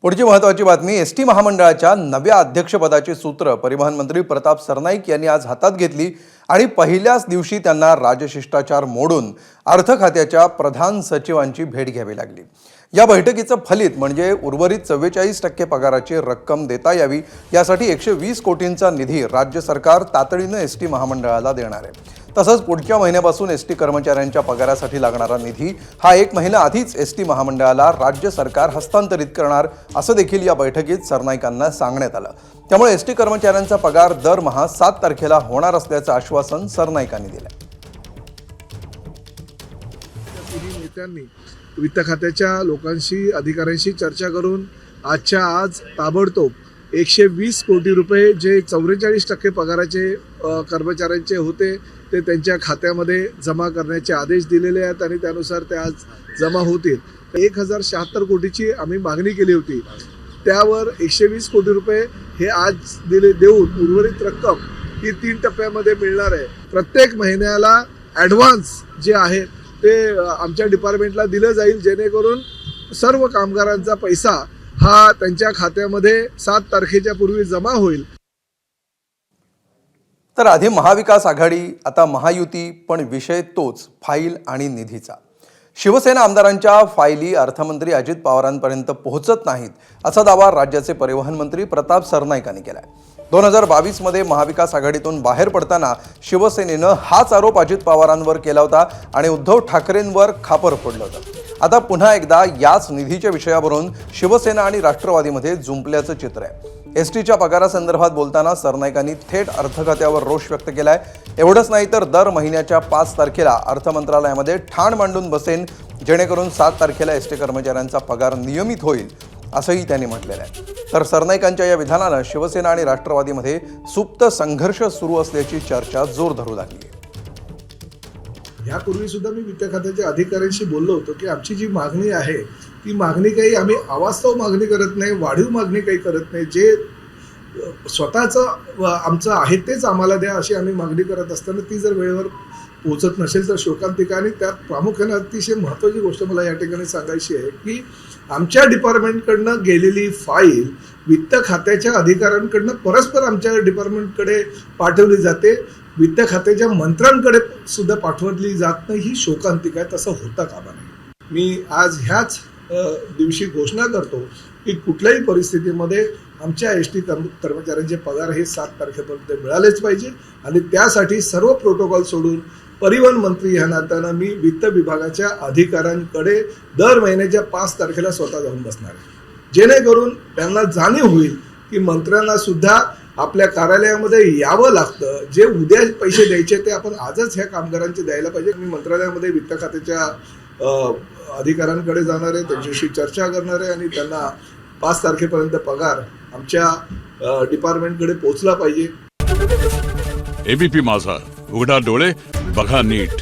पुढची महत्त्वाची बातमी, एसटी महामंडळाच्या नव्या अध्यक्षपदाची सूत्र परिवहन मंत्री प्रताप सरनाईक यांनी आज हातात घेतली आणि पहिल्याच दिवशी त्यांना राजशिष्टाचार मोडून अर्थ खात्याच्या प्रधान सचिवांची भेट घ्यावी लागली। या बैठकीचं फलित म्हणजे उर्वरित 44% पगाराची रक्कम देता यावी यासाठी 120 कोटींचा निधी राज्य सरकार तातडीने एसटी महामंडळाला देणार आहे। तसंच पुढच्या महिन्यापासून एसटी कर्मचाऱ्यांच्या पगारासाठी लागणारा निधी हा 1 महिना आधीच एसटी महामंडळाला राज्य सरकार हस्तांतरित करणार असं देखील या बैठकीत सरनाईकांना सांगण्यात आलं। त्यामुळे एसटी कर्मचाऱ्यांचा पगार दरमहा 7 तारखेला होणार असल्याचं आश्वासन सरनाईकांनी दिलं। नेत्यांनी वित्त खात्याच्या लोकांशी अधिकाऱ्यांशी चर्चा करून आजच्या आज ताबडतोब 120 कोटी रुपये जे 44% पगाराचे कर्मचाऱ्यांचे होते ते त्यांच्या खात्यामध्ये जमा करण्याचे आदेश दिलेले आहेत आणि त्यानुसार ते आज जमा होतील। 1076 कोटीची आम्ही मागणी केली होती, त्यावर 120 कोटी रुपये हे आज देऊन उर्वरित रक्कम ही 3 टप्प्यामध्ये मिळणार आहे। प्रत्येक महिन्याला ॲडव्हान्स जे आहे ते आमच्या डिपार्टमेंटला दिलं जाईल, जेणेकरून सर्व कामगारांचा पैसा हा त्यांच्या खात्यामध्ये 7 तारखेच्या पूर्वी जमा होईल। तर आधी महाविकास आघाडी, आता महायुती, पण विषय तोच, फाईल आणि निधीचा। शिवसेना आमदारांच्या फाईली अर्थमंत्री अजित पवारांपर्यंत पोहोचत नाहीत असा दावा राज्याचे परिवहन मंत्री प्रताप सरनाईकांनी केलाय। 2022 मध्ये महाविकास आघाडीतून बाहेर पडताना शिवसेनेनं हाच आरोप अजित पवारांवर केला होता आणि उद्धव ठाकरेंवर खापर फोडलं होतं। आता पुन्हा एकदा याच निधीच्या विषयावरून शिवसेना आणि राष्ट्रवादीमध्ये जुंपल्याचं चित्र आहे। एसटीच्या पगारासंदर्भात बोलताना सरनाईकांनी थेट अर्थखात्यावर रोष व्यक्त केलाय। एवढंच नाही तर दर महिन्याच्या 5 तारखेला अर्थ मंत्रालयामध्ये ठाण मांडून बसेन, जेणेकरून 7 तारखेला एसटी कर्मचाऱ्यांचा पगार नियमित होईल असंही त्यांनी म्हटलेलं आहे। तर सरनाईकांच्या या विधानानं शिवसेना आणि राष्ट्रवादीमध्ये सुप्त संघर्ष सुरू असल्याची चर्चा जोर धरू लागली आहे। यापूर्वी सुद्धा मी वित्त खात्याच्या अधिकाऱ्यांशी बोललो होतो की आमची जी मागणी आहे ती मागणी काही आम्ही अवास्तव मागणी करत नाही, वाढीव मागणी काही करत नाही, जे स्वतःचं आमचं आहे तेच आम्हाला द्या अशी आम्ही मागणी करत असताना ती जर वेळेवर पोहोचत नसेल तर शोकांतिका। आणि त्यात प्रामुख्याने अतिशय महत्त्वाची गोष्ट मला या ठिकाणी सांगायची आहे की आमच्या डिपार्टमेंटकडनं गेलेली फाईल वित्त खात्याच्या अधिकाऱ्यांकडनं परस्पर आमच्या डिपार्टमेंटकडे पाठवली जाते, वित्त खात्याच्या मंत्र्यांकडे सुद्धा पाठवली जात नाही, ही शोकांतिका आहे। तसं होता कामा नये। मी आज ह्याच दिवशी घोषणा करतो की कुठल्याही परिस्थितीमध्ये आमच्या एसटी कर्मचाऱ्यांचे पगार हे 7 तारखेपर्यंत मिळालेच पाहिजे आणि त्यासाठी सर्व प्रोटोकॉल सोडून परिवहन मंत्री ह्या नात्यानं मी वित्त विभागाच्या अधिकाऱ्यांकडे दर महिन्याच्या 5 तारखेला स्वतः जाऊन बसणार आहे, जेणेकरून त्यांना जाणीव होईल की मंत्र्यांना सुद्धा आपल्या कार्यालयामध्ये यावं लागतं। जे उद्या पैसे द्यायचे ते आपण आजच ह्या कामगारांचे द्यायला पाहिजे। मी मंत्रालयामध्ये वित्त खात्याच्या अधिकाऱ्यांकडे जाणार आहे, त्यांच्याशी चर्चा करणार आहे आणि त्यांना 5 तारखेपर्यंत पगार आमच्या डिपार्टमेंटकडे पोहोचला पाहिजे। एबीपी माझा, उघडा डोळे बघा नीट।